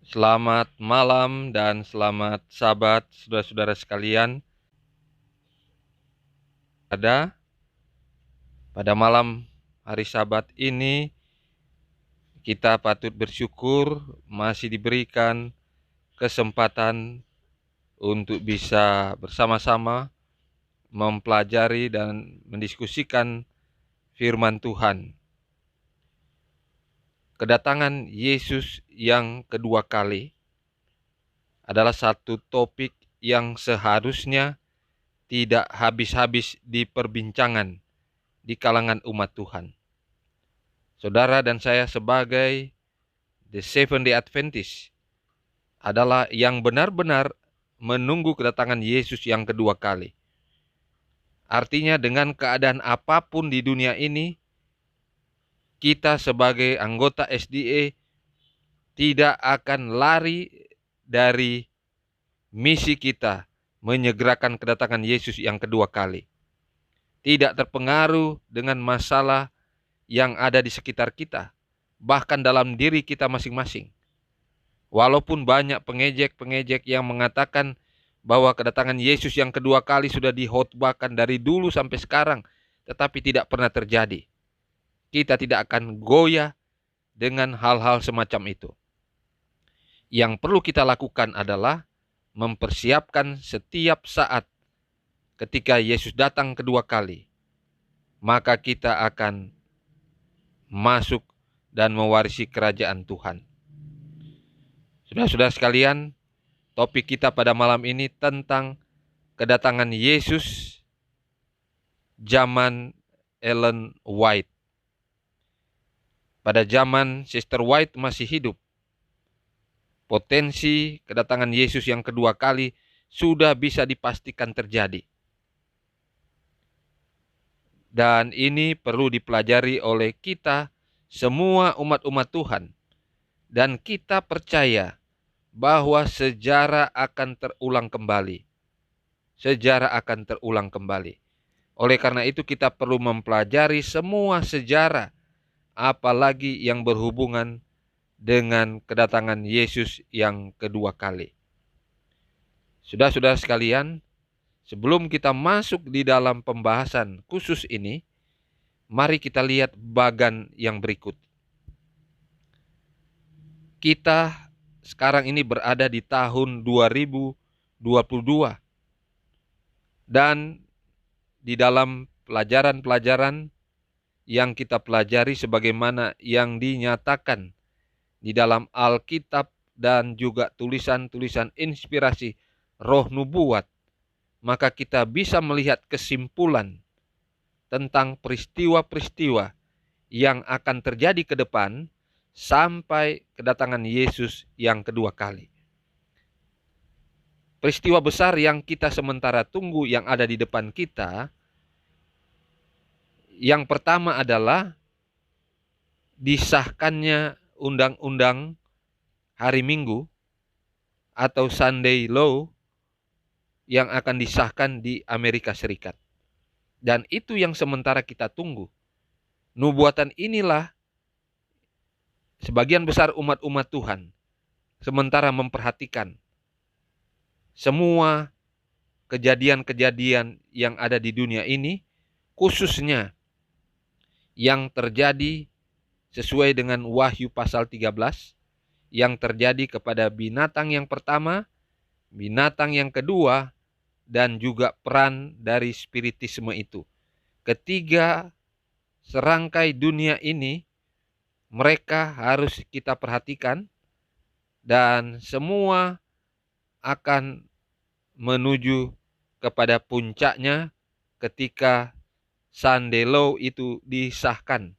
Selamat malam dan selamat Sabat saudara-saudara sekalian. Pada malam hari Sabat ini kita patut bersyukur masih diberikan kesempatan untuk bisa bersama-sama mempelajari dan mendiskusikan firman Tuhan. Kedatangan Yesus yang kedua kali adalah satu topik yang seharusnya tidak habis-habis diperbincangan di kalangan umat Tuhan. Saudara dan saya sebagai The Seventh-day Adventist adalah yang benar-benar menunggu kedatangan Yesus yang kedua kali. Artinya dengan keadaan apapun di dunia ini, kita sebagai anggota SDA tidak akan lari dari misi kita menyegerakan kedatangan Yesus yang kedua kali. Tidak terpengaruh dengan masalah yang ada di sekitar kita, bahkan dalam diri kita masing-masing. Walaupun banyak pengejek-pengejek yang mengatakan bahwa kedatangan Yesus yang kedua kali sudah dihotbahkan dari dulu sampai sekarang, tetapi tidak pernah terjadi. Kita tidak akan goyah dengan hal-hal semacam itu. Yang perlu kita lakukan adalah mempersiapkan setiap saat ketika Yesus datang kedua kali, maka kita akan masuk dan mewarisi kerajaan Tuhan. Saudara-saudara sekalian, topik kita pada malam ini tentang kedatangan Yesus zaman Ellen White. Pada zaman Sister White masih hidup, potensi kedatangan Yesus yang kedua kali sudah bisa dipastikan terjadi. Dan ini perlu dipelajari oleh kita semua umat-umat Tuhan. Dan kita percaya bahwa sejarah akan terulang kembali. Sejarah akan terulang kembali. Oleh karena itu kita perlu mempelajari semua sejarah, apalagi yang berhubungan dengan kedatangan Yesus yang kedua kali. Saudara-saudara sekalian, sebelum kita masuk di dalam pembahasan khusus ini, mari kita lihat bagan yang berikut. Kita sekarang ini berada di tahun 2022. Dan di dalam pelajaran-pelajaran yang kita pelajari sebagaimana yang dinyatakan di dalam Alkitab dan juga tulisan-tulisan inspirasi roh nubuat, maka kita bisa melihat kesimpulan tentang peristiwa-peristiwa yang akan terjadi ke depan sampai kedatangan Yesus yang kedua kali. Peristiwa besar yang kita sementara tunggu yang ada di depan kita, yang pertama adalah disahkannya undang-undang hari Minggu atau Sunday Law yang akan disahkan di Amerika Serikat. Dan itu yang sementara kita tunggu. Nubuatan inilah sebagian besar umat-umat Tuhan sementara memperhatikan semua kejadian-kejadian yang ada di dunia ini, khususnya yang terjadi sesuai dengan Wahyu pasal 13, yang terjadi kepada binatang yang pertama, binatang yang kedua, dan juga peran dari spiritisme itu. Ketiga serangkai dunia ini, mereka harus kita perhatikan, dan semua akan menuju kepada puncaknya ketika Sunday Law itu disahkan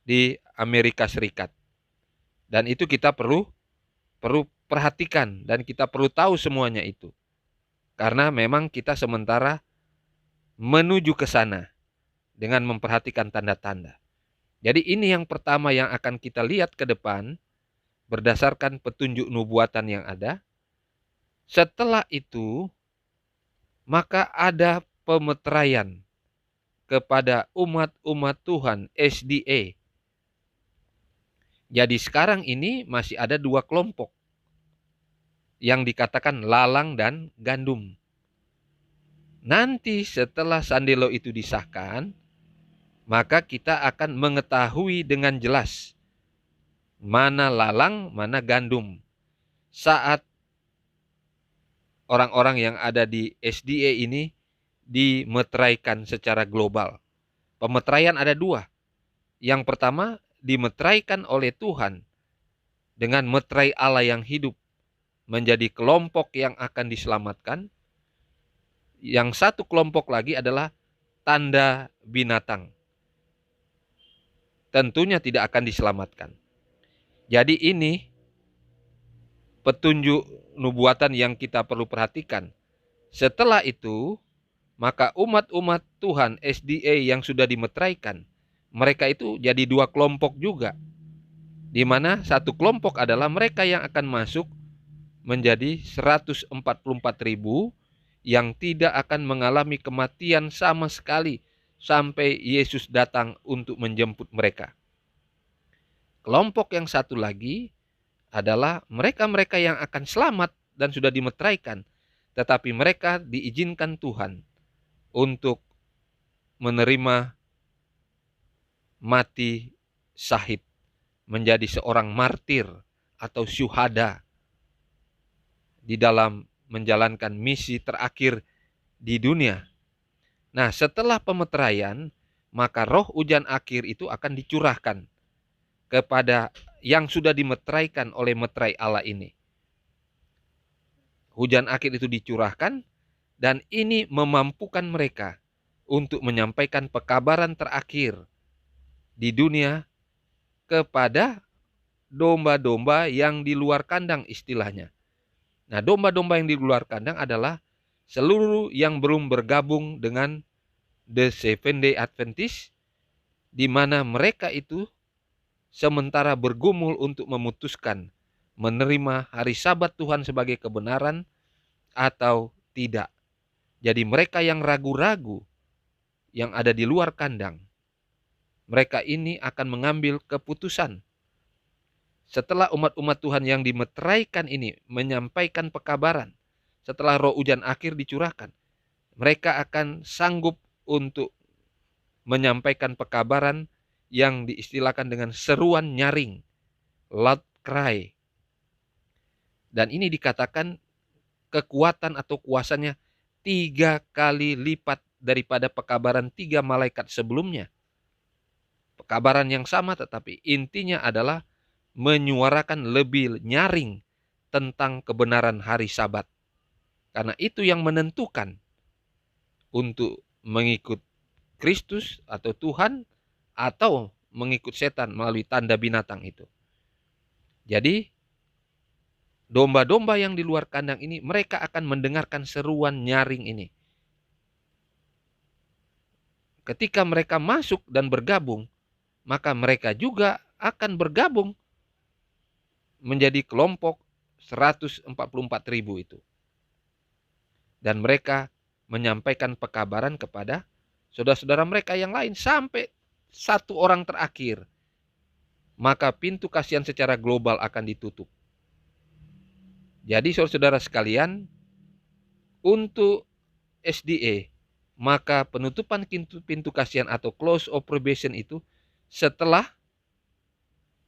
di Amerika Serikat. Dan itu kita perlu perhatikan dan kita perlu tahu semuanya itu. Karena memang kita sementara menuju ke sana dengan memperhatikan tanda-tanda. Jadi ini yang pertama yang akan kita lihat ke depan berdasarkan petunjuk nubuatan yang ada. Setelah itu, maka ada pemeteraian kepada umat-umat Tuhan SDA. Jadi sekarang ini masih ada dua kelompok. yang dikatakan lalang dan gandum. Nanti setelah sandelo itu disahkan, maka kita akan mengetahui dengan jelas mana lalang, mana gandum. Saat orang-orang yang ada di SDA ini dimeteraikan secara global. Pemeteraian ada dua. Yang pertama, dimeteraikan oleh Tuhan dengan meterai Allah yang hidup menjadi kelompok yang akan diselamatkan. Yang satu kelompok lagi adalah tanda binatang. Tentunya tidak akan diselamatkan. Jadi ini petunjuk nubuatan yang kita perlu perhatikan. Setelah itu, maka umat-umat Tuhan SDA yang sudah dimeteraikan, mereka itu jadi dua kelompok juga. Di mana satu kelompok adalah mereka yang akan masuk menjadi 144.000 yang tidak akan mengalami kematian sama sekali sampai Yesus datang untuk menjemput mereka. Kelompok yang satu lagi adalah mereka-mereka yang akan selamat dan sudah dimeteraikan, tetapi mereka diizinkan Tuhan untuk menerima mati syahid, menjadi seorang martir atau syuhada di dalam menjalankan misi terakhir di dunia. Nah, setelah pemeteraian, maka roh hujan akhir itu akan dicurahkan kepada yang sudah dimeteraikan oleh meterai Allah ini. Hujan akhir itu dicurahkan dan ini memampukan mereka untuk menyampaikan pekabaran terakhir di dunia kepada domba-domba yang di luar kandang istilahnya. Nah, domba-domba yang di luar kandang adalah seluruh yang belum bergabung dengan The Seventh Day Adventist, di mana mereka itu sementara bergumul untuk memutuskan menerima hari Sabat Tuhan sebagai kebenaran atau tidak. Jadi mereka yang ragu-ragu, yang ada di luar kandang, mereka ini akan mengambil keputusan. Setelah umat-umat Tuhan yang dimeteraikan ini menyampaikan pekabaran, setelah roh hujan akhir dicurahkan, mereka akan sanggup untuk menyampaikan pekabaran yang diistilahkan dengan seruan nyaring, loud cry. Dan ini dikatakan kekuatan atau kuasanya 3 kali lipat daripada pekabaran 3 malaikat sebelumnya. Pekabaran yang sama, tetapi intinya adalah menyuarakan lebih nyaring tentang kebenaran hari Sabat. Karena itu yang menentukan untuk mengikut Kristus atau Tuhan atau mengikut setan melalui tanda binatang itu. Jadi domba-domba yang di luar kandang ini mereka akan mendengarkan seruan nyaring ini. Ketika mereka masuk dan bergabung, maka mereka juga akan bergabung menjadi kelompok 144.000 itu. Dan mereka menyampaikan pekabaran kepada saudara-saudara mereka yang lain sampai satu orang terakhir. Maka pintu kasihan secara global akan ditutup. Jadi saudara-saudara sekalian, untuk SDA, maka penutupan pintu kasihan atau close of probation itu setelah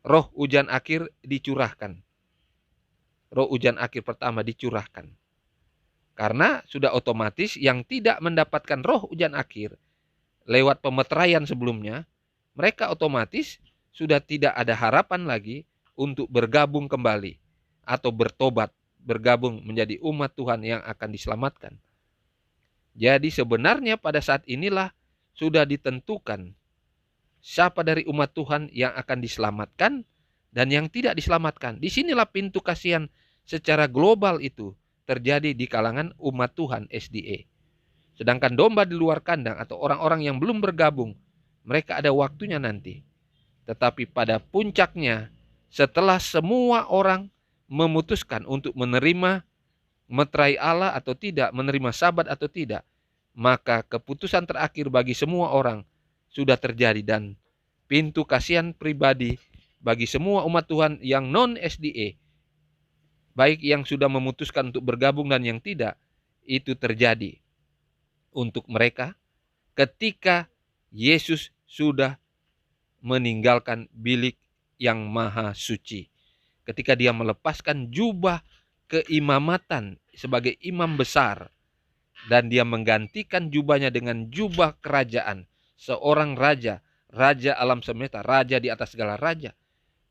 roh hujan akhir dicurahkan. Roh hujan akhir pertama dicurahkan. Karena sudah otomatis yang tidak mendapatkan roh hujan akhir lewat pemeteraian sebelumnya, mereka otomatis sudah tidak ada harapan lagi untuk bergabung kembali atau bertobat, bergabung menjadi umat Tuhan yang akan diselamatkan. Jadi sebenarnya pada saat inilah sudah ditentukan siapa dari umat Tuhan yang akan diselamatkan dan yang tidak diselamatkan. Disinilah pintu kasihan secara global itu terjadi di kalangan umat Tuhan SDA. Sedangkan domba di luar kandang atau orang-orang yang belum bergabung, mereka ada waktunya nanti. Tetapi pada puncaknya, setelah semua orang memutuskan untuk menerima meterai Allah atau tidak, menerima Sabat atau tidak, maka keputusan terakhir bagi semua orang sudah terjadi dan pintu kasihan pribadi bagi semua umat Tuhan yang non-SDA baik yang sudah memutuskan untuk bergabung dan yang tidak, itu terjadi untuk mereka ketika Yesus sudah meninggalkan bilik yang maha suci. Ketika dia melepaskan jubah keimamatan sebagai imam besar dan dia menggantikan jubahnya dengan jubah kerajaan, seorang raja, raja alam semesta, raja di atas segala raja.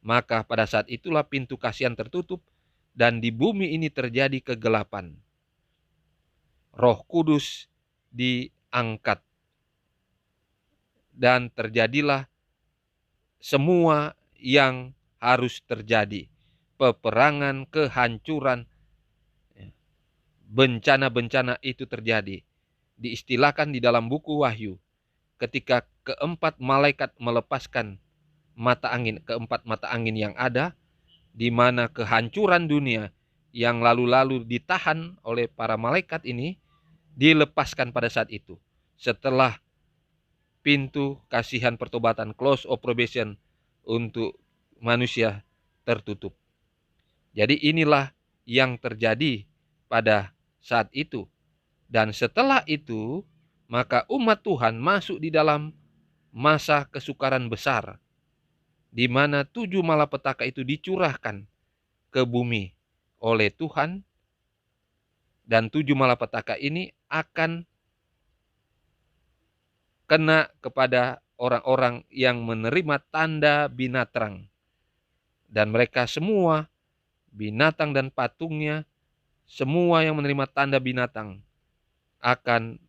Maka pada saat itulah pintu kasihan tertutup dan di bumi ini terjadi kegelapan. Roh Kudus diangkat dan terjadilah semua yang harus terjadi. Peperangan, kehancuran, bencana-bencana itu terjadi. Diistilahkan di dalam buku Wahyu, ketika keempat malaikat melepaskan keempat mata angin yang ada, di mana kehancuran dunia yang lalu-lalu ditahan oleh para malaikat ini, dilepaskan pada saat itu. Setelah pintu kasihan pertobatan, close of probation untuk manusia tertutup. Jadi inilah yang terjadi pada saat itu. Dan setelah itu, maka umat Tuhan masuk di dalam masa kesukaran besar, di mana 7 malapetaka itu dicurahkan ke bumi oleh Tuhan, dan 7 malapetaka ini akan kena kepada orang-orang yang menerima tanda binatang. Dan mereka semua, binatang dan patungnya, semua yang menerima tanda binatang akan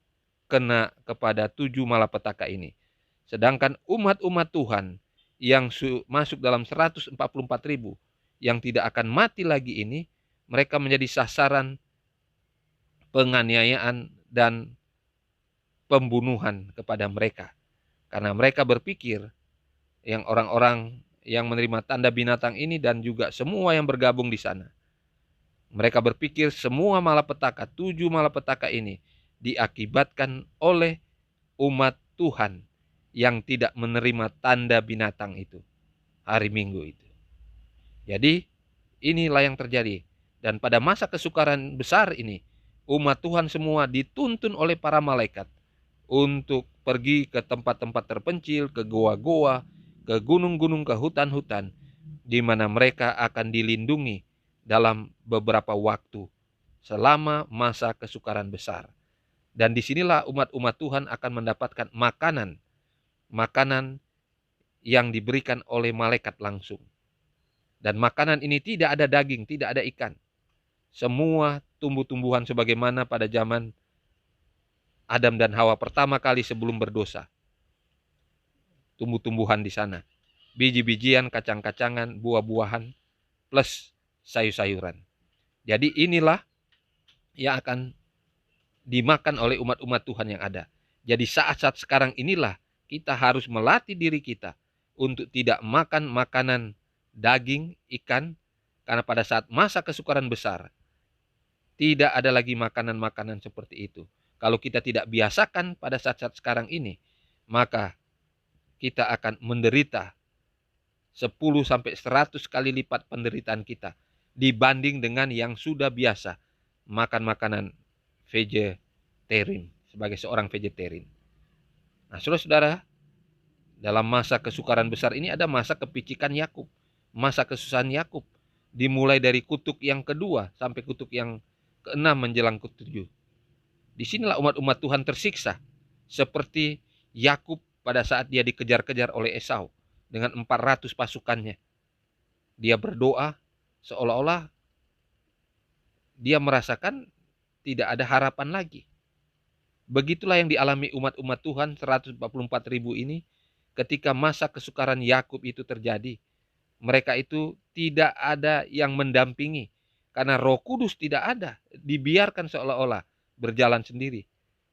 kena kepada 7 malapetaka ini. Sedangkan umat-umat Tuhan yang masuk dalam 144.000 yang tidak akan mati lagi ini, mereka menjadi sasaran penganiayaan dan pembunuhan kepada mereka. Karena mereka berpikir, yang orang-orang yang menerima tanda binatang ini dan juga semua yang bergabung di sana, mereka berpikir semua malapetaka, 7 malapetaka ini diakibatkan oleh umat Tuhan yang tidak menerima tanda binatang itu hari Minggu itu. Jadi inilah yang terjadi. Dan pada masa kesukaran besar ini, umat Tuhan semua dituntun oleh para malaikat untuk pergi ke tempat-tempat terpencil, ke goa-goa, ke gunung-gunung, ke hutan-hutan, di mana mereka akan dilindungi dalam beberapa waktu selama masa kesukaran besar. Dan disinilah umat-umat Tuhan akan mendapatkan makanan yang diberikan oleh malaikat langsung. Dan makanan ini tidak ada daging, tidak ada ikan. Semua tumbuh-tumbuhan sebagaimana pada zaman Adam dan Hawa pertama kali sebelum berdosa. Tumbuh-tumbuhan di sana. Biji-bijian, kacang-kacangan, buah-buahan, plus sayur-sayuran. Jadi inilah yang akan dimakan oleh umat-umat Tuhan yang ada. Jadi saat-saat sekarang inilah kita harus melatih diri kita untuk tidak makan makanan daging, ikan, karena pada saat masa kesukaran besar, tidak ada lagi makanan-makanan seperti itu. Kalau kita tidak biasakan pada saat-saat sekarang ini, maka kita akan menderita 10-100 kali lipat penderitaan kita dibanding dengan yang sudah biasa makan makanan vegetarian, sebagai seorang vegetarian. Nah, saudara-saudara, dalam masa kesukaran besar ini ada masa kepicikan Yakub, masa kesusahan Yakub, dimulai dari kutuk yang kedua sampai kutuk yang keenam menjelang ketujuh. Disinilah umat-umat Tuhan tersiksa, seperti Yakub pada saat dia dikejar-kejar oleh Esau dengan 400 pasukannya. Dia berdoa seolah-olah dia merasakan tidak ada harapan lagi. Begitulah yang dialami umat-umat Tuhan 144.000 ini ketika masa kesukaran Yakub itu terjadi. Mereka itu tidak ada yang mendampingi karena Roh Kudus tidak ada, dibiarkan seolah-olah berjalan sendiri.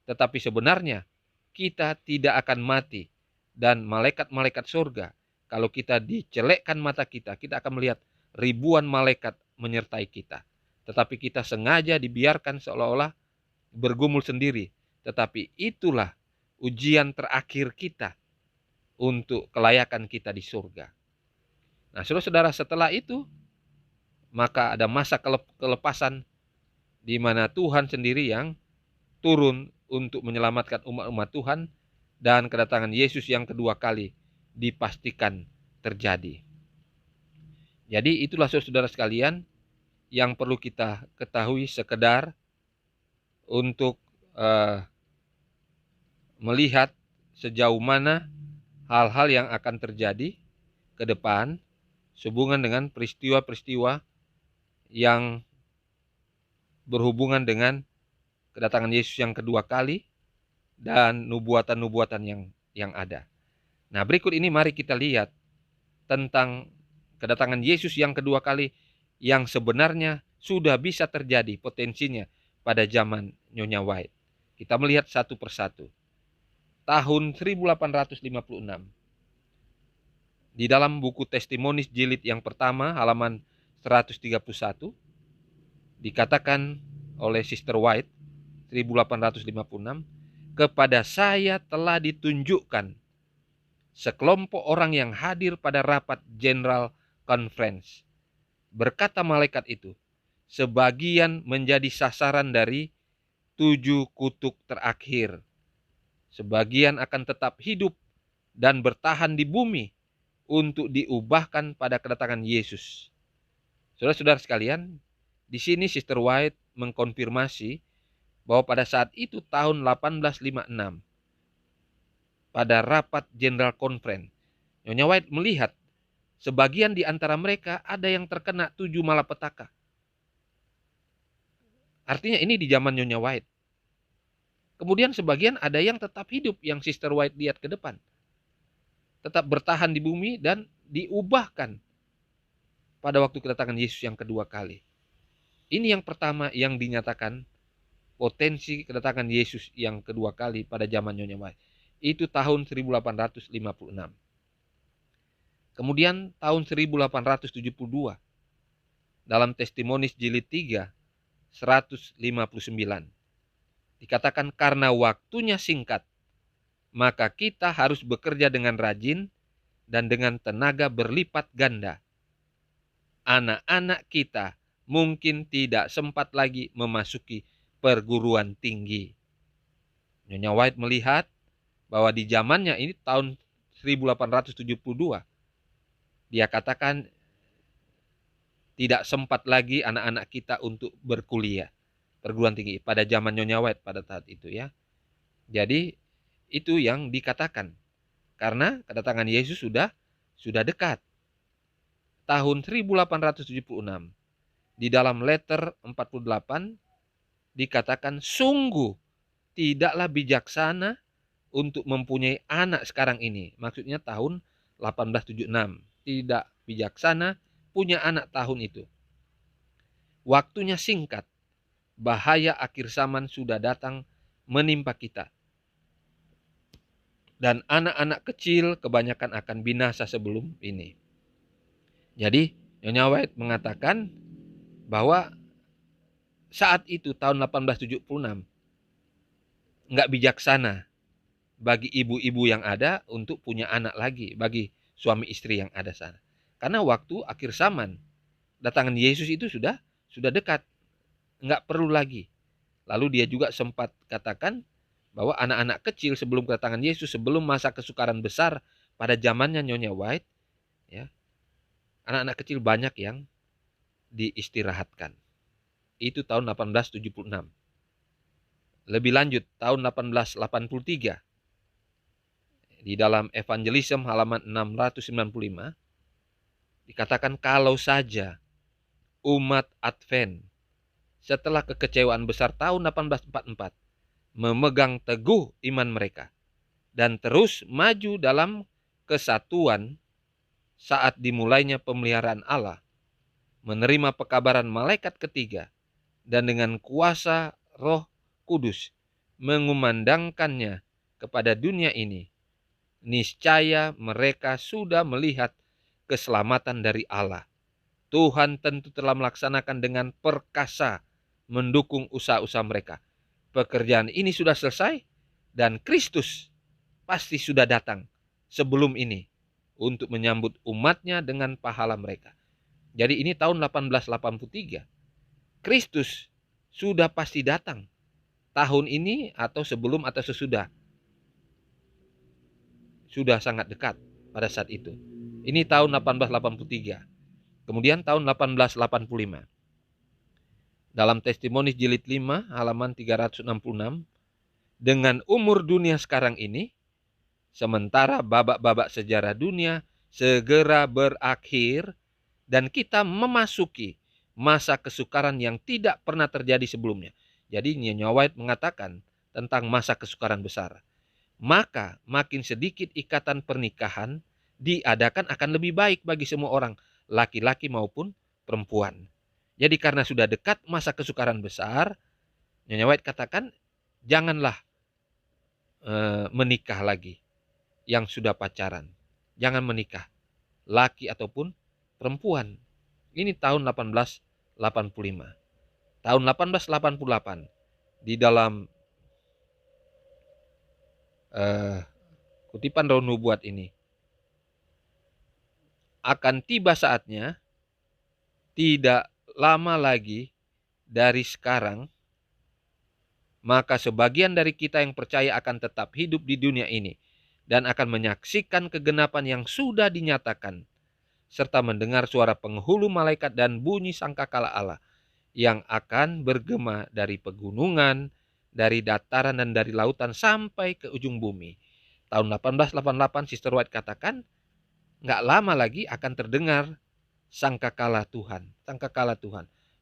Tetapi sebenarnya kita tidak akan mati, dan malaikat-malaikat surga, kalau kita dicelekkan mata kita, kita akan melihat ribuan malaikat menyertai kita. Tetapi kita sengaja dibiarkan seolah-olah bergumul sendiri. Tetapi itulah ujian terakhir kita untuk kelayakan kita di surga. Nah, saudara-saudara, setelah itu maka ada masa kelepasan di mana Tuhan sendiri yang turun untuk menyelamatkan umat-umat Tuhan, dan kedatangan Yesus yang kedua kali dipastikan terjadi. Jadi itulah saudara sekalian yang perlu kita ketahui sekedar untuk melihat sejauh mana hal-hal yang akan terjadi ke depan sehubungan dengan peristiwa-peristiwa yang berhubungan dengan kedatangan Yesus yang kedua kali dan nubuatan-nubuatan yang ada. Nah, berikut ini mari kita lihat tentang kedatangan Yesus yang kedua kali yang sebenarnya sudah bisa terjadi potensinya pada zaman Nyonya White. Kita melihat satu persatu. Tahun 1856. Di dalam buku Testimonies jilid yang pertama halaman 131 dikatakan oleh Sister White 1856, kepada saya telah ditunjukkan sekelompok orang yang hadir pada rapat General Conference. Berkata malaikat itu, sebagian menjadi sasaran dari 7 kutuk terakhir. Sebagian akan tetap hidup dan bertahan di bumi untuk diubahkan pada kedatangan Yesus. Saudara-saudara sekalian, di sini Sister White mengkonfirmasi bahwa pada saat itu tahun 1856 pada rapat General Conference, Nyonya White melihat sebagian di antara mereka ada yang terkena 7 malapetaka. Artinya ini di zaman Nyonya White. Kemudian sebagian ada yang tetap hidup yang Sister White lihat ke depan. Tetap bertahan di bumi dan diubahkan pada waktu kedatangan Yesus yang kedua kali. Ini yang pertama yang dinyatakan potensi kedatangan Yesus yang kedua kali pada zaman Nyonya White. Itu tahun 1856. Kemudian tahun 1872 dalam Testimonies jilid 3 159 dikatakan, karena waktunya singkat maka kita harus bekerja dengan rajin dan dengan tenaga berlipat ganda. Anak-anak kita mungkin tidak sempat lagi memasuki perguruan tinggi. Nyonya White melihat bahwa di zamannya ini tahun 1872 dia katakan tidak sempat lagi anak-anak kita untuk berkuliah perguruan tinggi pada zaman Nyonya White pada saat itu ya. Jadi itu yang dikatakan karena kedatangan Yesus sudah dekat. Tahun 1876 di dalam letter 48 dikatakan, sungguh tidaklah bijaksana untuk mempunyai anak sekarang ini. Maksudnya tahun 1876. Tidak bijaksana punya anak tahun itu. Waktunya singkat. Bahaya akhir zaman sudah datang menimpa kita. Dan anak-anak kecil kebanyakan akan binasa sebelum ini. Jadi Nyonya White mengatakan bahwa saat itu tahun 1876 nggak bijaksana bagi ibu-ibu yang ada untuk punya anak lagi, bagi suami istri yang ada sana. Karena waktu akhir zaman, datangan Yesus itu sudah dekat, nggak perlu lagi. Lalu dia juga sempat katakan bahwa anak-anak kecil sebelum kedatangan Yesus, sebelum masa kesukaran besar pada zamannya Nyonya White, ya, anak-anak kecil banyak yang diistirahatkan. Itu tahun 1876. Lebih lanjut, tahun 1883, di dalam Evangelism halaman 695, dikatakan kalau saja umat Advent setelah kekecewaan besar tahun 1844 memegang teguh iman mereka dan terus maju dalam kesatuan saat dimulainya pemeliharaan Allah, menerima pekabaran malaikat ketiga dan dengan kuasa Roh Kudus mengumandangkannya kepada dunia ini, niscaya mereka sudah melihat keselamatan dari Allah. Tuhan tentu telah melaksanakan dengan perkasa mendukung usaha-usaha mereka. Pekerjaan ini sudah selesai dan Kristus pasti sudah datang sebelum ini untuk menyambut umatnya dengan pahala mereka. Jadi ini tahun 1883. Kristus sudah pasti datang. Tahun ini atau sebelum atau sesudah. Sudah sangat dekat pada saat itu. Ini tahun 1883. Kemudian tahun 1885. Dalam Testimoni jilid 5 halaman 366, dengan umur dunia sekarang ini, sementara babak-babak sejarah dunia segera berakhir dan kita memasuki masa kesukaran yang tidak pernah terjadi sebelumnya. Jadi Nyonya White mengatakan tentang masa kesukaran besar. Maka makin sedikit ikatan pernikahan diadakan akan lebih baik bagi semua orang, laki-laki maupun perempuan. Jadi karena sudah dekat masa kesukaran besar, Nyonya White katakan janganlah menikah lagi yang sudah pacaran. Jangan menikah, laki ataupun perempuan. Ini tahun 1885. Tahun 1888 di dalam kutipan Roh Nubuat ini, akan tiba saatnya tidak lama lagi dari sekarang, maka sebagian dari kita yang percaya akan tetap hidup di dunia ini dan akan menyaksikan kegenapan yang sudah dinyatakan, serta mendengar suara penghulu malaikat dan bunyi sangkakala Allah yang akan bergema dari pegunungan, dari dataran dan dari lautan sampai ke ujung bumi. Tahun 1888 Sister White katakan, nggak lama lagi akan terdengar sangkakala Tuhan,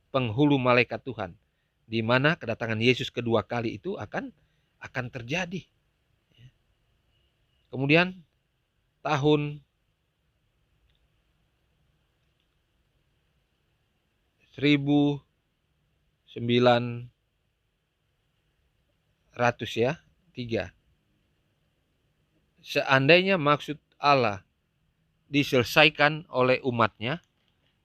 penghulu malaikat Tuhan, di mana kedatangan Yesus kedua kali itu akan terjadi. Kemudian tahun 1903, seandainya maksud Allah diselesaikan oleh umatnya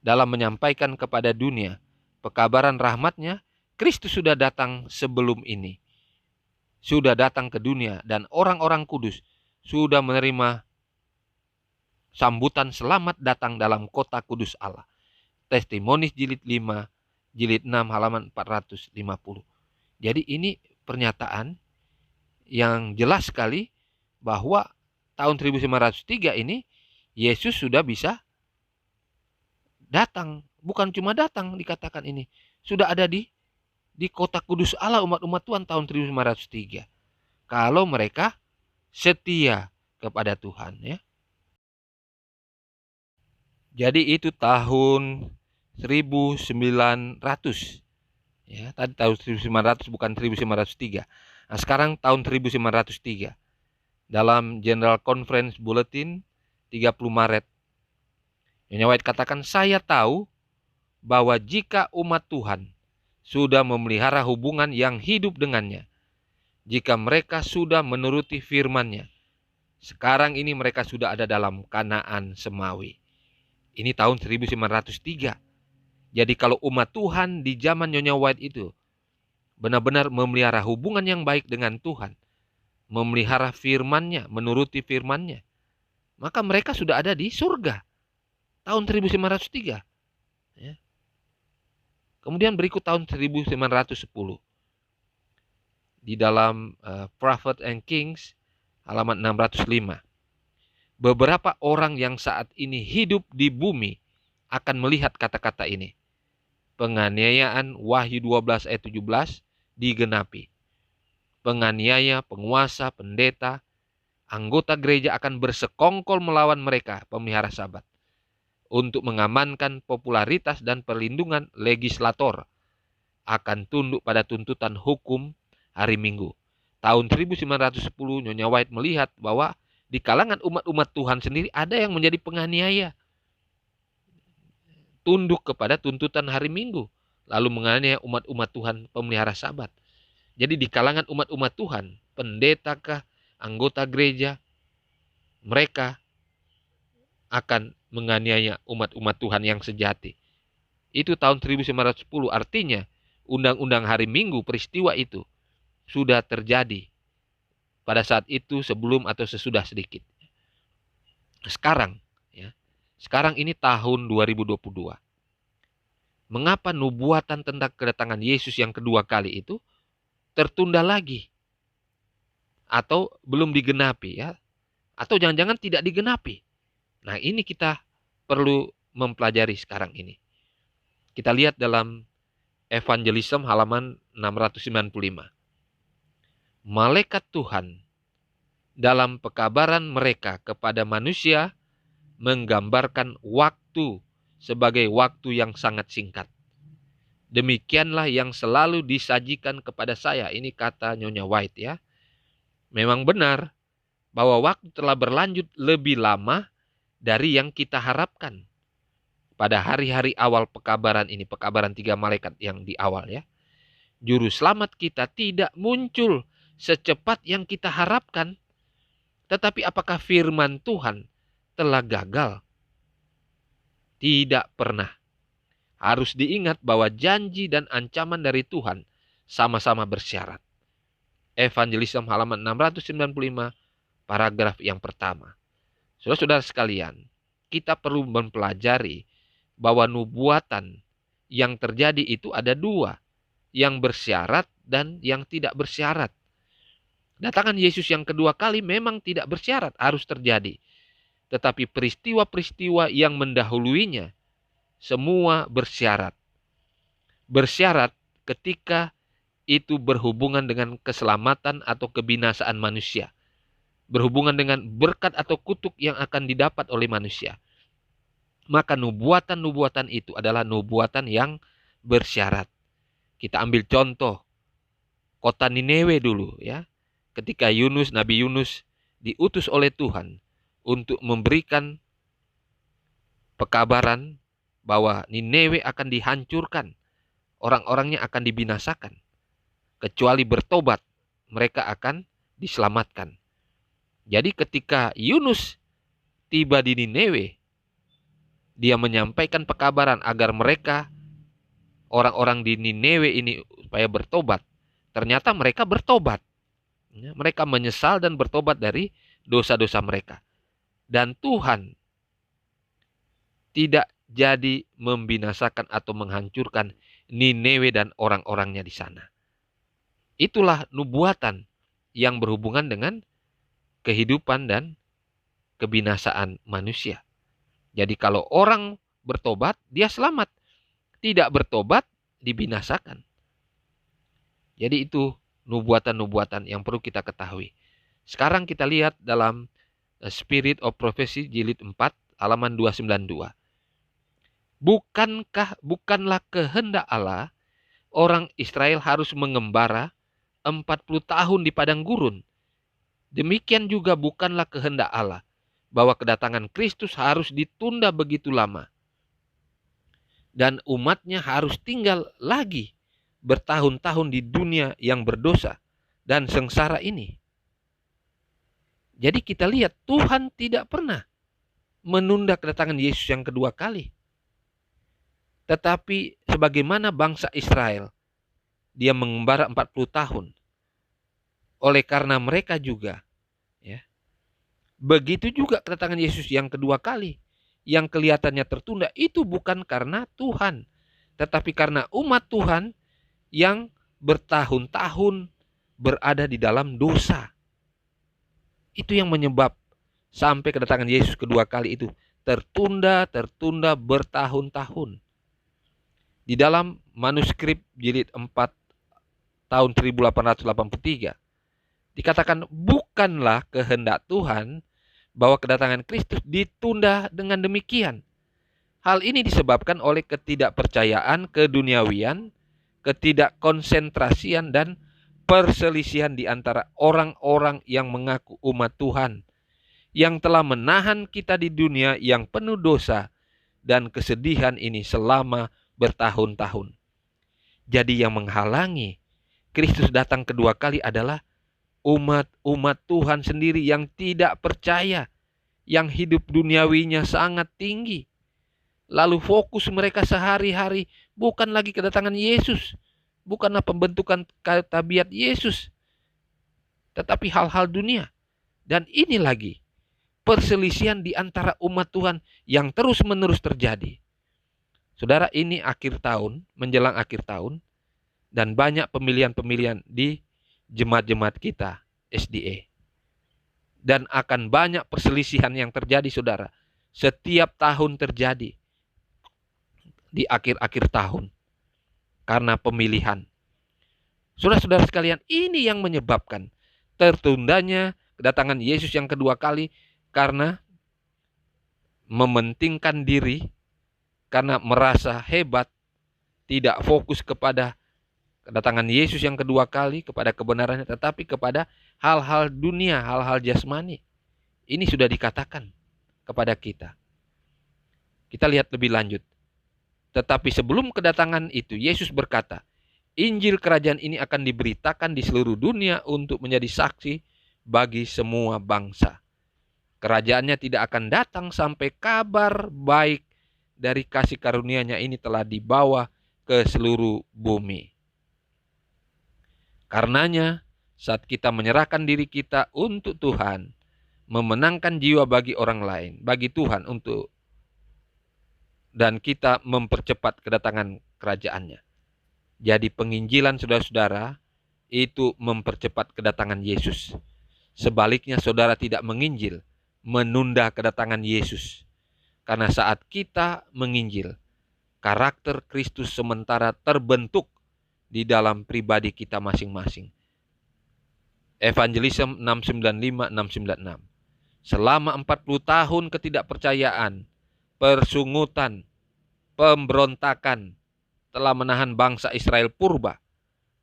dalam menyampaikan kepada dunia pekabaran rahmatnya, Kristus sudah datang sebelum ini. Sudah datang ke dunia dan orang-orang kudus sudah menerima sambutan selamat datang dalam kota kudus Allah. Testimoni jilid 5, jilid 6 halaman 450. Jadi ini pernyataan yang jelas sekali bahwa tahun 1903 ini Yesus sudah bisa datang. Bukan cuma datang dikatakan ini. Sudah ada di kota kudus Allah umat-umat Tuhan tahun 1903. Kalau mereka setia kepada Tuhan, ya. Jadi itu tahun 1900. Ya, tadi tahun 1900 bukan 1903. Nah, sekarang tahun 1903. Dalam General Conference Bulletin 30 Maret, Nyonya White katakan, saya tahu bahwa jika umat Tuhan sudah memelihara hubungan yang hidup dengannya, jika mereka sudah menuruti firman-Nya, sekarang ini mereka sudah ada dalam Kanaan Semawi. Ini tahun 1903. Jadi kalau umat Tuhan di zaman Nyonya White itu benar-benar memelihara hubungan yang baik dengan Tuhan, memelihara firman-Nya, menuruti firman-Nya, maka mereka sudah ada di surga tahun 1903. Ya. Kemudian berikut tahun 1910. Di dalam Prophet and Kings halaman 605. Beberapa orang yang saat ini hidup di bumi akan melihat kata-kata ini. Penganiayaan Wahyu 12 ayat 17 digenapi. Penganiaya, penguasa, pendeta, anggota gereja akan bersekongkol melawan mereka, pemelihara Sabat, untuk mengamankan popularitas dan perlindungan legislator, akan tunduk pada tuntutan hukum hari Minggu. Tahun 1910 Nyonya White melihat bahwa di kalangan umat-umat Tuhan sendiri ada yang menjadi penganiaya, tunduk kepada tuntutan hari Minggu, lalu menganiaya umat-umat Tuhan pemelihara Sabat. Jadi di kalangan umat-umat Tuhan, pendetakah, anggota gereja, mereka akan menganiaya umat-umat Tuhan yang sejati. Itu tahun 1910, artinya undang-undang hari Minggu, peristiwa itu sudah terjadi pada saat itu, sebelum atau sesudah sedikit. Sekarang, ya, sekarang ini tahun 2022. Mengapa nubuatan tentang kedatangan Yesus yang kedua kali itu tertunda lagi? Atau belum digenapi ya? Atau jangan-jangan tidak digenapi? Nah, ini kita perlu mempelajari sekarang ini. Kita lihat dalam Evangelism halaman 695. Malaikat Tuhan dalam pekabaran mereka kepada manusia menggambarkan waktu sebagai waktu yang sangat singkat. Demikianlah yang selalu disajikan kepada saya. Ini kata Nyonya White ya. Memang benar bahwa waktu telah berlanjut lebih lama dari yang kita harapkan. Pada hari-hari awal pekabaran ini, pekabaran 3 malaikat yang di awal ya. Juru selamat kita tidak muncul secepat yang kita harapkan. Tetapi apakah firman Tuhan telah gagal? Tidak pernah. Harus diingat bahwa janji dan ancaman dari Tuhan sama-sama bersyarat. Evangelism halaman 695, paragraf yang pertama. Saudara-saudara sekalian, kita perlu mempelajari bahwa nubuatan yang terjadi itu ada dua, yang bersyarat dan yang tidak bersyarat. Datangan Yesus yang kedua kali memang tidak bersyarat harus terjadi. Tetapi peristiwa-peristiwa yang mendahuluinya semua bersyarat. Bersyarat ketika itu berhubungan dengan keselamatan atau kebinasaan manusia. Berhubungan dengan berkat atau kutuk yang akan didapat oleh manusia. Maka nubuatan-nubuatan itu adalah nubuatan yang bersyarat. Kita ambil contoh kota Nineve dulu ya. Ketika Nabi Yunus diutus oleh Tuhan untuk memberikan pekabaran bahwa Nineve akan dihancurkan, orang-orangnya akan dibinasakan. Kecuali bertobat, mereka akan diselamatkan. Jadi ketika Yunus tiba di Nineve, dia menyampaikan pekabaran agar mereka, orang-orang di Nineve ini supaya bertobat. Ternyata mereka bertobat. Mereka menyesal dan bertobat dari dosa-dosa mereka. Dan Tuhan tidak jadi membinasakan atau menghancurkan Nineve dan orang-orangnya di sana. Itulah nubuatan yang berhubungan dengan kehidupan dan kebinasaan manusia. Jadi kalau orang bertobat, dia selamat. Tidak bertobat, dibinasakan. Jadi itu nubuatan-nubuatan yang perlu kita ketahui. Sekarang kita lihat dalam Spirit of Prophecy jilid 4 halaman 292. Bukanlah kehendak Allah orang Israel harus mengembara 40 tahun di padang gurun. Demikian juga bukanlah kehendak Allah bahwa kedatangan Kristus harus ditunda begitu lama. Dan umatnya harus tinggal lagi bertahun-tahun di dunia yang berdosa dan sengsara ini. Jadi kita lihat Tuhan tidak pernah menunda kedatangan Yesus yang kedua kali. Tetapi sebagaimana bangsa Israel, dia mengembara 40 tahun. Oleh karena mereka juga, ya, begitu juga kedatangan Yesus yang kedua kali, yang kelihatannya tertunda, itu bukan karena Tuhan, tetapi karena umat Tuhan yang bertahun-tahun berada di dalam dosa. Itu yang menyebab sampai kedatangan Yesus kedua kali itu tertunda bertahun-tahun. Di dalam manuskrip jilid 4 tahun 1883 dikatakan bukanlah kehendak Tuhan bahwa kedatangan Kristus ditunda dengan demikian. Hal ini disebabkan oleh ketidakpercayaan keduniawian, ketidakkonsentrasian dan perselisihan di antara orang-orang yang mengaku umat Tuhan, yang telah menahan kita di dunia yang penuh dosa dan kesedihan ini selama bertahun-tahun. Jadi yang menghalangi Kristus datang kedua kali adalah umat Tuhan sendiri yang tidak percaya, yang hidup duniawinya sangat tinggi. Lalu fokus mereka sehari-hari bukan lagi kedatangan Yesus, bukanlah pembentukan tabiat Yesus, tetapi hal-hal dunia. Dan ini lagi perselisihan di antara umat Tuhan yang terus-menerus terjadi. Saudara, ini akhir tahun, menjelang akhir tahun, dan banyak pemilihan-pemilihan di jemaat-jemaat kita, SDA. Dan akan banyak perselisihan yang terjadi, saudara. Setiap tahun terjadi di akhir-akhir tahun karena pemilihan. Saudara-saudara sekalian, ini yang menyebabkan tertundanya kedatangan Yesus yang kedua kali karena mementingkan diri, karena merasa hebat, tidak fokus kepada kedatangan Yesus yang kedua kali, kepada kebenarannya, tetapi kepada hal-hal dunia, hal-hal jasmani. Ini sudah dikatakan kepada kita. Kita lihat lebih lanjut. Tetapi sebelum kedatangan itu, Yesus berkata, Injil kerajaan ini akan diberitakan di seluruh dunia untuk menjadi saksi bagi semua bangsa. Kerajaannya tidak akan datang sampai kabar baik dari kasih karunia-Nya ini telah dibawa ke seluruh bumi. Karenanya, saat kita menyerahkan diri kita untuk Tuhan, memenangkan jiwa bagi orang lain, bagi Tuhan dan kita mempercepat kedatangan kerajaan-Nya. Jadi penginjilan saudara-saudara itu mempercepat kedatangan Yesus. Sebaliknya saudara tidak menginjil, menunda kedatangan Yesus. Karena saat kita menginjil, karakter Kristus sementara terbentuk di dalam pribadi kita masing-masing. Evangelism 695-696. Selama 40 tahun ketidakpercayaan, persungutan, pemberontakan telah menahan bangsa Israel purba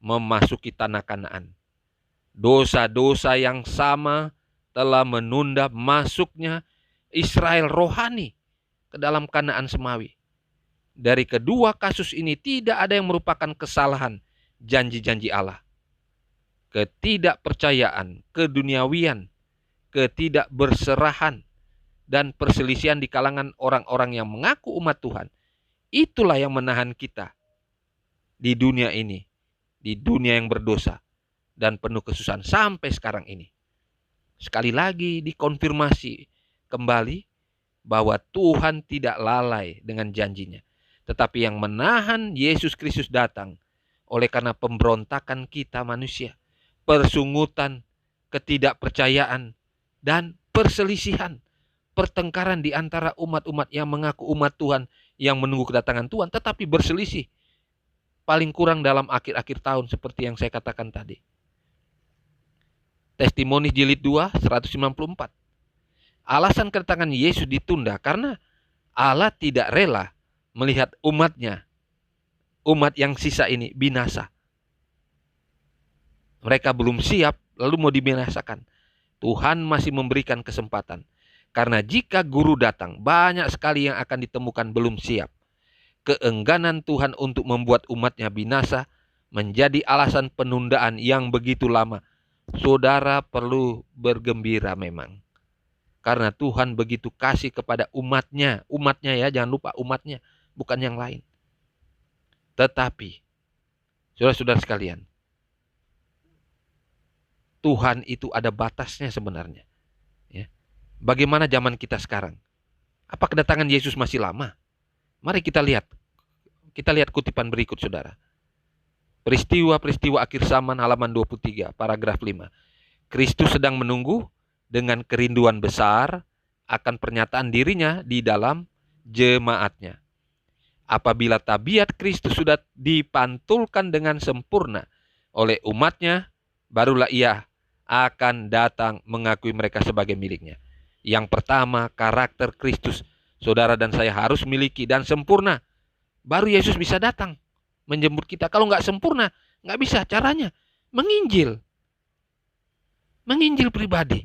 memasuki tanah Kanaan. Dosa-dosa yang sama telah menunda masuknya Israel rohani ke dalam Kanaan semawi. Dari kedua kasus ini tidak ada yang merupakan kesalahan janji-janji Allah. Ketidakpercayaan, keduniawian, ketidakberserahan, dan perselisihan di kalangan orang-orang yang mengaku umat Tuhan. Itulah yang menahan kita di dunia ini, di dunia yang berdosa dan penuh kesusahan sampai sekarang ini. Sekali lagi dikonfirmasi kembali bahwa Tuhan tidak lalai dengan janjinya. Tetapi yang menahan Yesus Kristus datang oleh karena pemberontakan kita manusia, persungutan, ketidakpercayaan, dan perselisihan, pertengkaran di antara umat-umat yang mengaku umat Tuhan yang menunggu kedatangan Tuhan, tetapi berselisih. Paling kurang dalam akhir-akhir tahun seperti yang saya katakan tadi. Testimoni jilid 2, 194. Alasan kedatangan Yesus ditunda karena Allah tidak rela melihat umatnya, umat yang sisa ini binasa. Mereka belum siap, lalu mau dibinasakan. Tuhan masih memberikan kesempatan. Karena jika guru datang, banyak sekali yang akan ditemukan belum siap. Keengganan Tuhan untuk membuat umatnya binasa menjadi alasan penundaan yang begitu lama. Saudara perlu bergembira memang. Karena Tuhan begitu kasih kepada umatnya. Umatnya ya, jangan lupa umatnya, bukan yang lain. Tetapi, saudara-saudara sekalian, Tuhan itu ada batasnya sebenarnya. Ya. Bagaimana zaman kita sekarang? Apa kedatangan Yesus masih lama? Mari kita lihat. Kita lihat kutipan berikut, saudara. Peristiwa-peristiwa akhir zaman halaman 23, paragraf 5. Kristus sedang menunggu dengan kerinduan besar akan pernyataan dirinya di dalam jemaatnya. Apabila tabiat Kristus sudah dipantulkan dengan sempurna oleh umatnya, barulah ia akan datang mengakui mereka sebagai miliknya. Yang pertama, karakter Kristus saudara dan saya harus miliki dan sempurna. Baru Yesus bisa datang menjemput kita. Kalau nggak sempurna, nggak bisa. Caranya menginjil. Menginjil pribadi.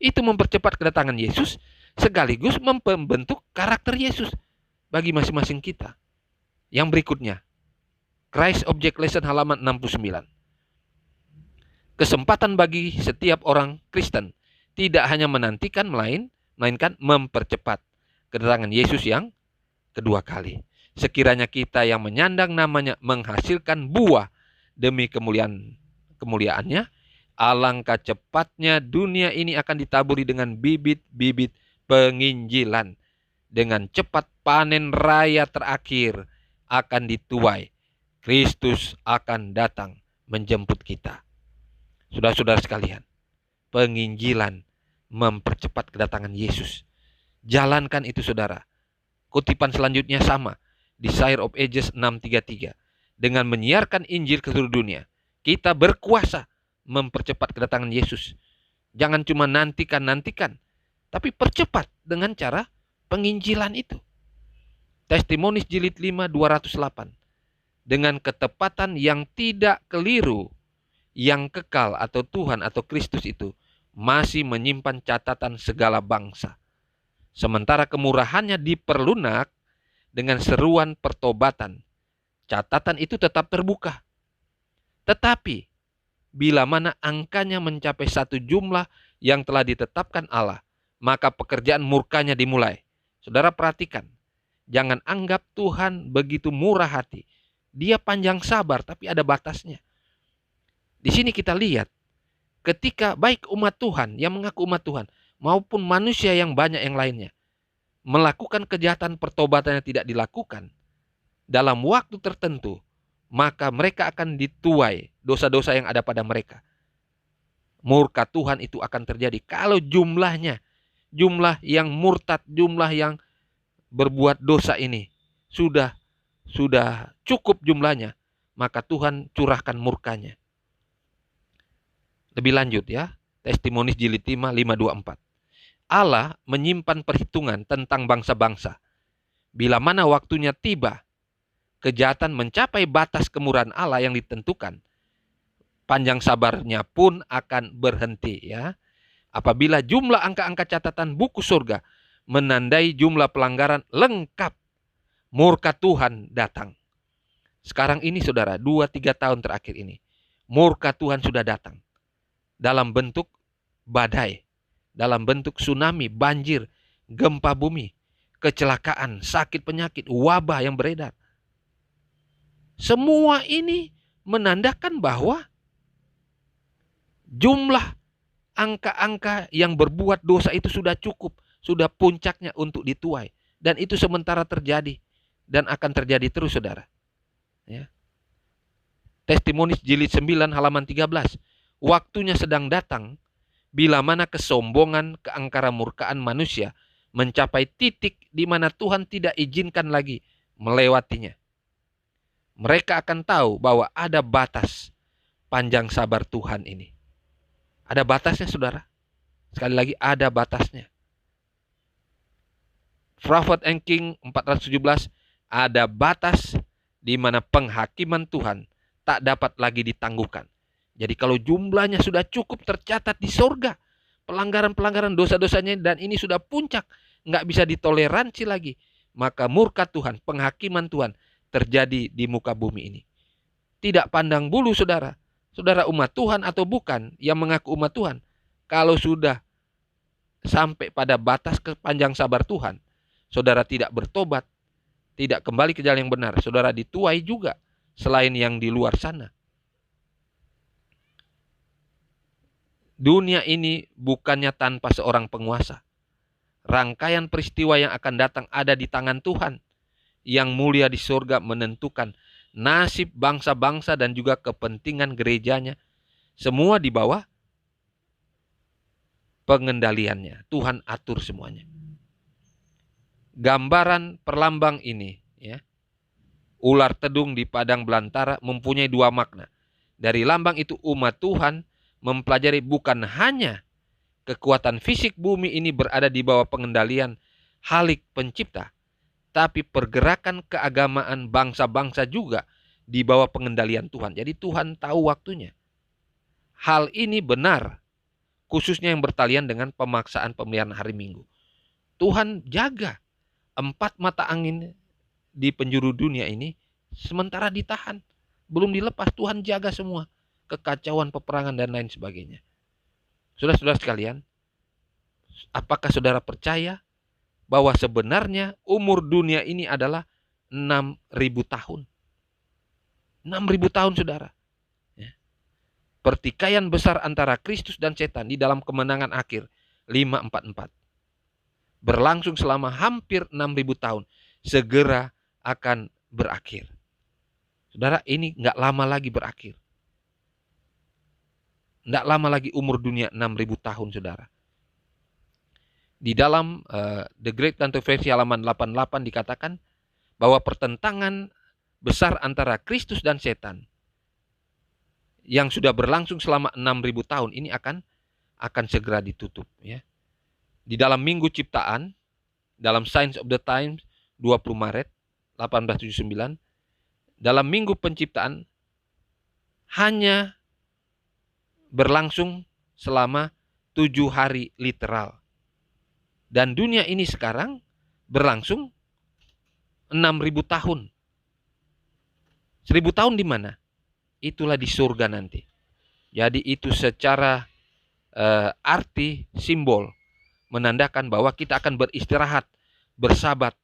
Itu mempercepat kedatangan Yesus sekaligus membentuk karakter Yesus bagi masing-masing kita. Yang berikutnya, Christ Object Lesson halaman 69. Kesempatan bagi setiap orang Kristen tidak hanya menantikan melainkan mempercepat kedatangan Yesus yang kedua kali. Sekiranya kita yang menyandang namanya menghasilkan buah demi kemuliaannya, alangkah cepatnya dunia ini akan ditaburi dengan bibit-bibit penginjilan. dengan cepat panen raya terakhir akan dituai. Kristus akan datang menjemput kita. Saudara-saudara sekalian, penginjilan mempercepat kedatangan Yesus. Jalankan itu saudara. Kutipan selanjutnya sama. Desire of Ages 6:33. Dengan menyiarkan Injil ke seluruh dunia, kita berkuasa mempercepat kedatangan Yesus. Jangan cuma nantikan, tapi percepat dengan cara penginjilan itu. Testimonis Jilid 5 208. Dengan ketepatan yang tidak keliru, yang kekal atau Tuhan atau Kristus itu masih menyimpan catatan segala bangsa. Sementara kemurahannya diperlunak dengan seruan pertobatan. Catatan itu tetap terbuka. Tetapi bila mana angkanya mencapai satu jumlah yang telah ditetapkan Allah, maka pekerjaan murkanya dimulai. Saudara perhatikan, jangan anggap Tuhan begitu murah hati. Dia panjang sabar, tapi ada batasnya. Di sini kita lihat, ketika baik umat Tuhan yang mengaku umat Tuhan, maupun manusia yang banyak yang lainnya, melakukan kejahatan pertobatannya tidak dilakukan, dalam waktu tertentu, maka mereka akan dituai dosa-dosa yang ada pada mereka. Murka Tuhan itu akan terjadi kalau jumlah yang murtad, jumlah yang berbuat dosa ini sudah cukup jumlahnya, maka Tuhan curahkan murkanya. Lebih lanjut ya, Testimonis Jilid 5 524. Allah menyimpan perhitungan tentang bangsa-bangsa. Bila mana waktunya tiba, kejahatan mencapai batas kemurahan Allah yang ditentukan, panjang sabarnya pun akan berhenti ya. Apabila jumlah angka-angka catatan buku surga menandai jumlah pelanggaran lengkap, murka Tuhan datang. Sekarang ini saudara, 2-3 tahun terakhir ini, murka Tuhan sudah datang. Dalam bentuk badai, dalam bentuk tsunami, banjir, gempa bumi, kecelakaan, sakit penyakit, wabah yang beredar. Semua ini menandakan bahwa jumlah angka-angka yang berbuat dosa itu sudah cukup, sudah puncaknya untuk dituai. Dan itu sementara terjadi dan akan terjadi terus saudara. Ya. Testimonis Jilid 9 halaman 13. Waktunya sedang datang bila mana kesombongan, keangkara murkaan manusia mencapai titik di mana Tuhan tidak izinkan lagi melewatinya. Mereka akan tahu bahwa ada batas panjang sabar Tuhan ini. Ada batasnya saudara. Sekali lagi ada batasnya. Crawford and King 417, ada batas di mana penghakiman Tuhan tak dapat lagi ditangguhkan. Jadi kalau jumlahnya sudah cukup tercatat di sorga, pelanggaran-pelanggaran dosa-dosanya dan ini sudah puncak, nggak bisa ditoleransi lagi, maka murka Tuhan, penghakiman Tuhan terjadi di muka bumi ini. Tidak pandang bulu saudara, saudara umat Tuhan atau bukan yang mengaku umat Tuhan, kalau sudah sampai pada batas kepanjang sabar Tuhan, saudara tidak bertobat, tidak kembali ke jalan yang benar, saudara dituai juga selain yang di luar sana. Dunia ini bukannya tanpa seorang penguasa. Rangkaian peristiwa yang akan datang ada di tangan Tuhan. Yang mulia di surga menentukan nasib bangsa-bangsa dan juga kepentingan gerejanya. Semua di bawah pengendaliannya. Tuhan atur semuanya. Gambaran perlambang ini, ya, ular tedung di padang belantara mempunyai dua makna. Dari lambang itu umat Tuhan mempelajari bukan hanya kekuatan fisik bumi ini berada di bawah pengendalian Halik pencipta, tapi pergerakan keagamaan bangsa-bangsa juga di bawah pengendalian Tuhan. Jadi Tuhan tahu waktunya. Hal ini benar, khususnya yang bertalian dengan pemaksaan pemeliharaan hari Minggu. Tuhan jaga 4 mata angin di penjuru dunia ini, sementara ditahan, belum dilepas. Tuhan jaga semua, kekacauan, peperangan, dan lain sebagainya. Saudara-saudara sekalian, apakah saudara percaya bahwa sebenarnya umur dunia ini adalah 6.000 tahun? 6.000 tahun saudara. Pertikaian besar antara Kristus dan setan di dalam kemenangan akhir 544. berlangsung selama hampir 6.000 tahun, segera akan berakhir. Saudara, ini nggak lama lagi berakhir. Nggak lama lagi umur dunia 6.000 tahun, saudara. Di dalam The Great Controversy halaman 88 dikatakan bahwa pertentangan besar antara Kristus dan setan yang sudah berlangsung selama 6.000 tahun ini akan segera ditutup, ya. Di dalam Minggu Ciptaan, dalam Signs of the Times 20 Maret 1879, dalam Minggu Penciptaan hanya berlangsung selama 7 hari literal. Dan dunia ini sekarang berlangsung 6.000 tahun. 1.000 tahun di mana? Itulah di surga nanti. Jadi itu secara arti simbol menandakan bahwa kita akan beristirahat, bersabat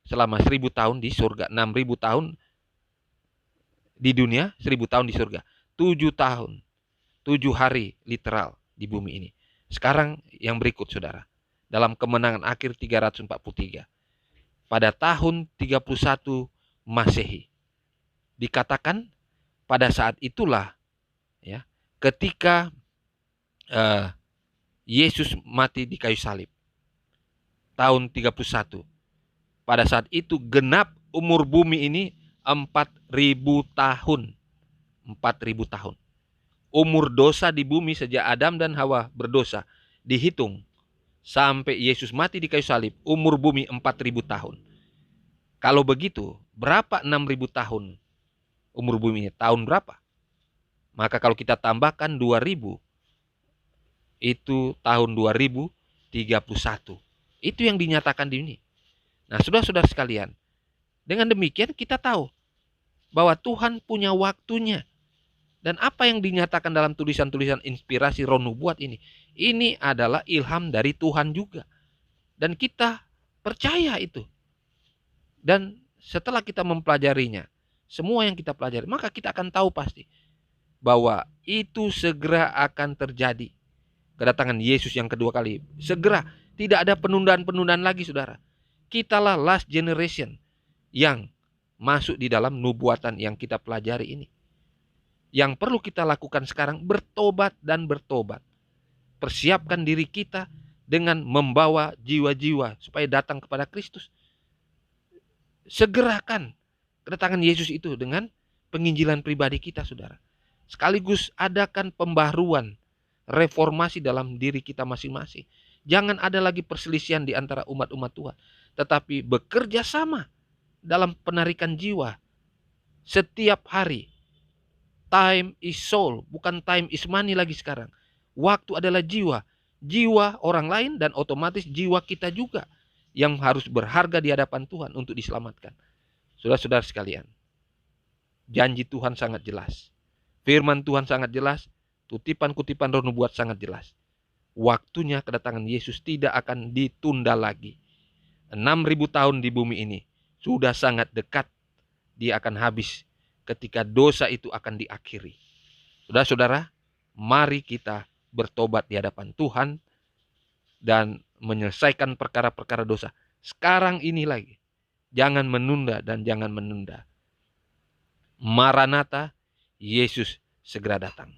selama 1.000 tahun di surga. 6.000 tahun di dunia, 1.000 tahun di surga. 7 tahun, 7 hari literal di bumi ini. Sekarang yang berikut, saudara. Dalam Kemenangan Akhir 343. Pada tahun 31 Masehi. Dikatakan pada saat itulah, ya, ketika Yesus mati di kayu salib. Tahun 31. Pada saat itu genap umur bumi ini 4.000 tahun. 4.000 tahun. Umur dosa di bumi sejak Adam dan Hawa berdosa dihitung sampai Yesus mati di kayu salib, umur bumi 4.000 tahun. Kalau begitu, berapa 6.000 tahun umur bumi ini? Tahun berapa? Maka kalau kita tambahkan 2.000, itu tahun 2031. Itu yang dinyatakan di ini. Nah, saudara-saudara sekalian, dengan demikian kita tahu bahwa Tuhan punya waktunya. Dan apa yang dinyatakan dalam tulisan-tulisan inspirasi roh nubuat ini adalah ilham dari Tuhan juga. Dan kita percaya itu. Dan setelah kita mempelajarinya, semua yang kita pelajari, maka kita akan tahu pasti bahwa itu segera akan terjadi. Kedatangan Yesus yang kedua kali. Segera, tidak ada penundaan-penundaan lagi, saudara. Kitalah last generation yang masuk di dalam nubuatan yang kita pelajari ini. Yang perlu kita lakukan sekarang, bertobat dan bertobat. Persiapkan diri kita dengan membawa jiwa-jiwa supaya datang kepada Kristus. Segerakan kedatangan Yesus itu dengan penginjilan pribadi kita, saudara. Sekaligus adakan pembaharuan, reformasi dalam diri kita masing-masing. Jangan ada lagi perselisihan di antara umat-umat Tuhan, tetapi bekerja sama dalam penarikan jiwa setiap hari. Time is soul, bukan time is money lagi sekarang. Waktu adalah jiwa. Jiwa orang lain dan otomatis jiwa kita juga yang harus berharga di hadapan Tuhan untuk diselamatkan. Saudara-saudara sekalian, janji Tuhan sangat jelas. Firman Tuhan sangat jelas. Kutipan-kutipan roh nubuat sangat jelas. Waktunya kedatangan Yesus tidak akan ditunda lagi. 6.000 tahun di bumi ini sudah sangat dekat. Dia akan habis ketika dosa itu akan diakhiri. Saudara-saudara, mari kita bertobat di hadapan Tuhan dan menyelesaikan perkara-perkara dosa sekarang ini lagi. Jangan menunda dan jangan menunda. Maranatha, Yesus segera datang.